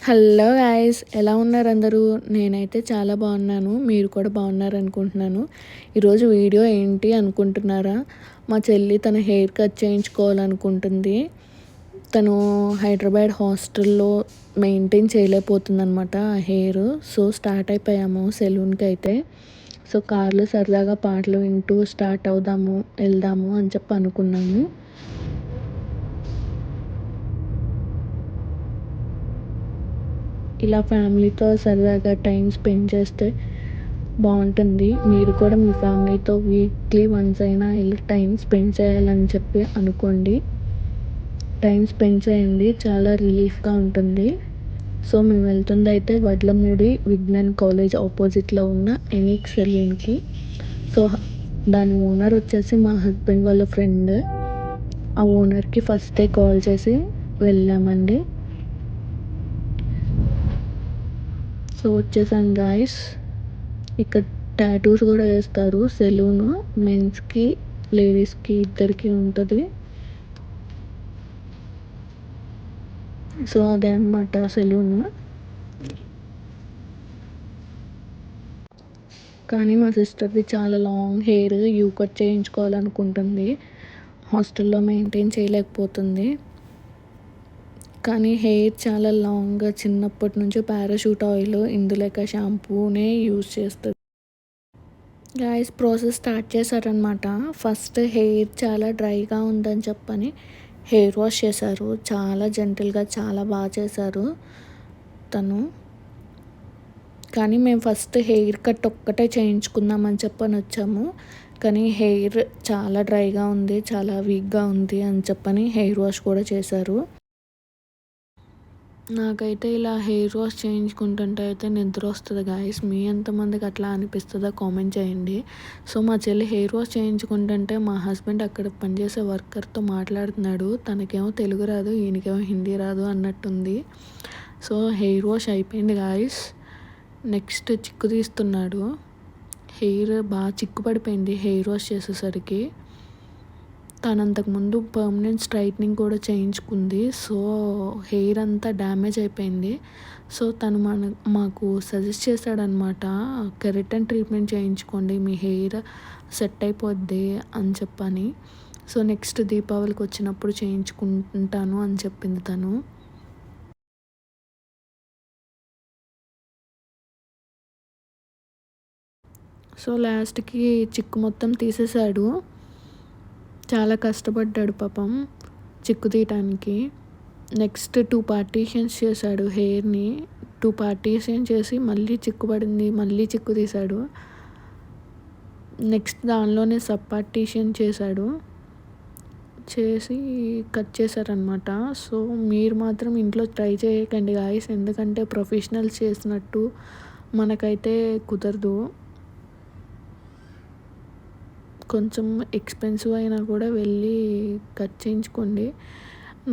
Hello guys, ఎలా ఉన్నారు అందరూ? నేనైతే చాలా బాగున్నాను. మీరు కూడా బాగున్నారనుకుంటున్నాను. ఈరోజు వీడియో ఏంటి అనుకుంటున్నారా? మా చెల్లి తన హెయిర్ కట్ చేయించుకోవాలనుకుంటుంది. తను హైదరాబాద్ హాస్టల్లో మెయింటైన్ చేయలేకపోతుందనమాట ఆ హెయిర్. సో స్టార్ట్ అయిపోయాము సెలూన్కి అయితే. సో కార్లో సరదాగా పాటలు వింటూ స్టార్ట్ వెళ్దాము అని చెప్పి అనుకున్నాము. ఇలా ఫ్యామిలీతో సరదాగా టైం స్పెండ్ చేస్తే బాగుంటుంది. మీరు కూడా మీ ఫ్యామిలీతో వీక్లీ వన్స్ అయినా ఇలా టైం స్పెండ్ చేయాలని చెప్పి అనుకోండి. టైం స్పెండ్ చేయండి, చాలా రిలీఫ్గా ఉంటుంది. సో మేము వెళ్తుంది అయితే వడ్లమూడి విజ్ఞాన్ కాలేజ్ ఆపోజిట్లో ఉన్న ఎనిక్ సెలూన్కి. సో దాని ఓనర్ వచ్చేసి మా హస్బెండ్ వాళ్ళ ఫ్రెండ్. ఆ ఓనర్కి ఫస్టే కాల్ చేసి వెళ్ళామండి. సో వచ్చేసాను గాయస్. ఇక్కడ టాటూస్ కూడా వేస్తారు. సెలూన్ మెన్స్కి లేడీస్కి ఇద్దరికి ఉంటుంది. సో అదే అనమాట సెలూన్. కానీ మా సిస్టర్ది చాలా లాంగ్ హెయిర్ యూ కట్ చేయించుకోవాలనుకుంటుంది. హాస్టల్లో మెయింటైన్ చేయలేకపోతుంది. కానీ హెయిర్ చాలా లాంగ్గా చిన్నప్పటి నుంచి పారాషూట్ ఆయిల్, ఇందులేక షాంపూనే యూజ్ చేస్తుంది. గాయస్ ప్రాసెస్ స్టార్ట్ చేశారనమాట. ఫస్ట్ హెయిర్ చాలా డ్రైగా ఉందని చెప్పని హెయిర్ వాష్ చేశారు. చాలా జెంటిల్గా చాలా బాగా చేశారు తను. కానీ మేము ఫస్ట్ హెయిర్ కట్ ఒక్కటే చేయించుకుందామని చెప్పని వచ్చాము. కానీ హెయిర్ చాలా డ్రైగా ఉంది, చాలా వీక్గా ఉంది అని చెప్పని హెయిర్ వాష్ కూడా చేశారు. నాకైతే ఇలా హెయిర్ వాష్ చేయించుకుంటుంటే అయితే నిద్ర వస్తుంది గాయస్. మీ ఎంతమందికి అట్లా అనిపిస్తుందో కామెంట్ చేయండి. సో మా చెల్లి హెయిర్ వాష్ చేయించుకుంటుంటే మా హస్బెండ్ అక్కడ పనిచేసే వర్కర్తో మాట్లాడుతున్నాడు. తనకేమో తెలుగు రాదు, ఈయనకేమో హిందీ రాదు అన్నట్టుంది. సో హెయిర్ వాష్ అయిపోయింది గాయస్. నెక్స్ట్ చిక్కు తీస్తున్నాడు. హెయిర్ బాగా చిక్కు పడిపోయింది హెయిర్ వాష్ చేసేసరికి. తను అంతకుముందు పర్మనెంట్ స్ట్రైట్నింగ్ కూడా చేయించుకుంది. సో హెయిర్ అంతా డ్యామేజ్ అయిపోయింది. సో తను మాకు సజెస్ట్ చేశాడనమాట, కెరటిన్ ట్రీట్మెంట్ చేయించుకోండి, మీ హెయిర్ సెట్ అయిపోద్ది అని చెప్పని. సో నెక్స్ట్ దీపావళికి వచ్చినప్పుడు చేయించుకుంటాను అని చెప్పింది తను. సో లాస్ట్కి చిక్కు మొత్తం తీసేశాడు. చాలా కష్టపడ్డాడు పాపం చిక్కు తీయటానికి. నెక్స్ట్ 2 పార్టీషన్స్ చేశాడు హెయిర్ని. 2 పార్టీషన్ చేసి మళ్ళీ చిక్కు పడింది, మళ్ళీ చిక్కు తీశాడు. నెక్స్ట్ దానిలోనే సబ్ పార్టీషన్ చేశాడు, చేసి కట్ చేశారనమాట. సో మీరు మాత్రం ఇంట్లో ట్రై చేయకండి గాయస్, ఎందుకంటే ప్రొఫెషనల్స్ చేసినట్టు మనకైతే కుదరదు. కొంచెం ఎక్స్పెన్సివ్ అయినా కూడా వెళ్ళి కట్ చేయించుకోండి.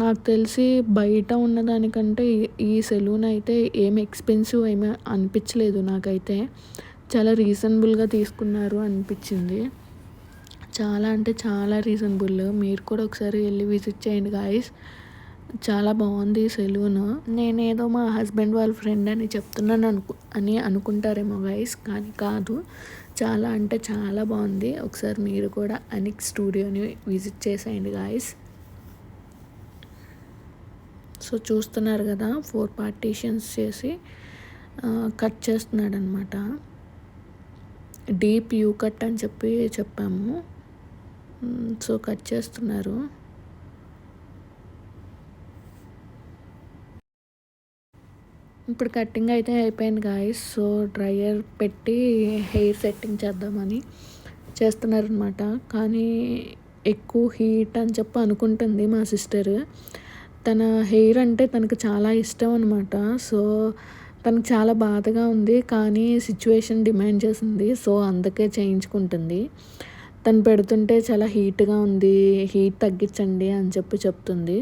నాకు తెలిసి బయట ఉన్నదానికంటే ఈ సెలూన్ అయితే ఏం ఎక్స్పెన్సివ్ ఏమీ అనిపించలేదు నాకైతే. చాలా రీజనబుల్గా తీసుకున్నారు అనిపించింది. చాలా అంటే చాలా రీజనబుల్. మీరు కూడా ఒకసారి వెళ్ళి విజిట్ చేయండి గాయస్. చాలా బాగుంది సెలూన్. నేనేదో మా హస్బెండ్ వాళ్ళ ఫ్రెండ్ అని చెప్తున్నాను అని అనుకుంటారేమో గాయస్, కానీ కాదు. చాలా అంటే చాలా బాగుంది. ఒకసారి మీరు కూడా ఎనిక్ స్టూడియోని విజిట్ చేసేయండి గాయస్. సో చూస్తున్నారు కదా, 4 పార్టీషన్స్ చేసి కట్ చేస్తున్నాడు అనమాట. డీప్ యూ కట్ అని చెప్పాము. సో కట్ చేస్తున్నారు. ఇప్పుడు కటింగ్ అయితే అయిపోయింది గాయస్. సో డ్రైయర్ పెట్టి హెయిర్ సెట్టింగ్ చేద్దామని చేస్తున్నారనమాట. కానీ ఎక్కువ హీట్ అని చెప్పి అనుకుంటుంది మా సిస్టర్. తన హెయిర్ అంటే తనకు చాలా ఇష్టం అనమాట. సో తనకు చాలా బాధగా ఉంది, కానీ సిచ్యువేషన్ డిమాండ్ చేసింది. సో అందుకే చేయించుకుంటుంది. తను పెడుతుంటే చాలా హీట్గా ఉంది, హీట్ తగ్గించండి అని చెప్తుంది.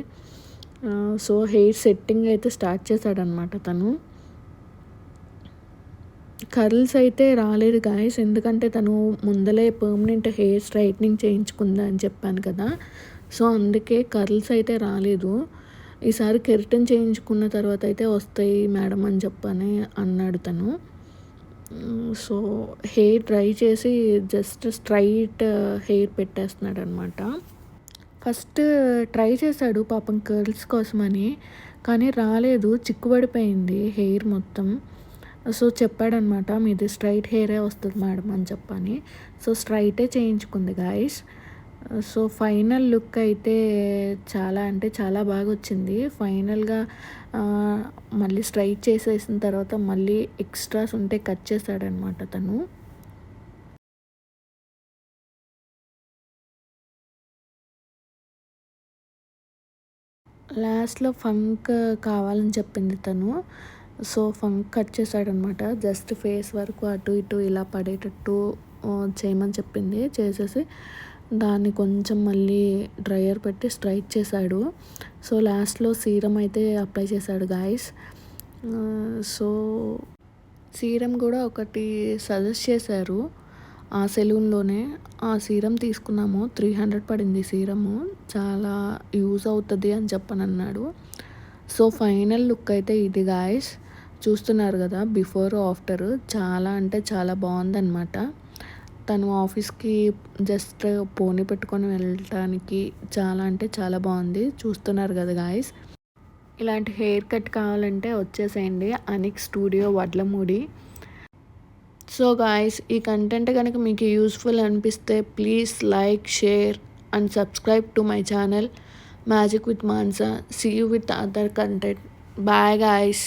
సో హెయిర్ సెట్టింగ్ అయితే స్టార్ట్ చేశాడనమాట తను. కర్ల్స్ అయితే రాలేదు గాయస్, ఎందుకంటే తను ముందలే పర్మనెంట్ హెయిర్ స్ట్రైట్నింగ్ చేయించుకుందా అని చెప్పాను కదా. సో అందుకే కర్ల్స్ అయితే రాలేదు. ఈసారి కెరటిన్ చేయించుకున్న తర్వాత అయితే వస్తాయి మేడం అని చెప్పని అన్నాడు తను. సో హెయిర్ డ్రై చేసి జస్ట్ స్ట్రైట్ హెయిర్ పెట్టేస్తున్నాడనమాట. ఫస్ట్ ట్రై చేశాడు పాపం కర్ల్స్ కోసమని, కానీ రాలేదు, చిక్కుబడిపోయింది హెయిర్ మొత్తం. సో చెప్పాడనమాట, మీది స్ట్రైట్ హెయిరే వస్తుంది మేడం అని చెప్పని. సో స్ట్రైటే చేయించుకుంది గాయస్. సో ఫైనల్ లుక్ అయితే చాలా అంటే చాలా బాగా వచ్చింది. ఫైనల్గా మళ్ళీ స్ట్రైట్ చేసేసిన తర్వాత మళ్ళీ ఎక్స్ట్రాస్ ఉంటే కట్ చేశాడనమాట తను. లాస్ట్‌లో ఫంక్ కావాలని చెప్పింది తను. సో ఫంక్ కట్ చేశాడనమాట. జస్ట్ ఫేస్ వరకు అటు ఇటు ఇలా పడేటట్టు చేయమని చెప్పింది. చేసేసి దాన్ని కొంచెం మళ్ళీ డ్రైయర్ పెట్టి స్ట్రైట్ చేశాడు. సో లాస్ట్‌లో సీరం అయితే అప్లై చేశాడు గాయ్స్. సో సీరం కూడా ఒకటి సజెస్ట్ చేశారు ఆ సెలూన్‌లోనే. ఆ సీరం తీసుకున్నాము. 300 పడింది సీరము. చాలా యూజ్ అవుతుంది అని చెప్పనన్నాడు. సో ఫైనల్ లుక్ అయితే ఇది గాయ్స్. చూస్తున్నారు కదా, బిఫోర్ ఆఫ్టర్ చాలా అంటే చాలా బాగుందన్నమాట. తను ఆఫీస్కి జస్ట్ పోనీ పెట్టుకొని వెళ్ళటానికి చాలా అంటే చాలా బాగుంది. చూస్తున్నారు కదా గాయ్స్. ఇలాంటి హెయిర్ కట్ కావాలంటే వచ్చేసేయండి Anik studio Vadlamudi. So guys, ఈ కంటెంట్ కనుక మీకు యూస్ఫుల్ అనిపిస్తే please like, share and subscribe to my channel magic with Mansa. See you with other content. Bye guys.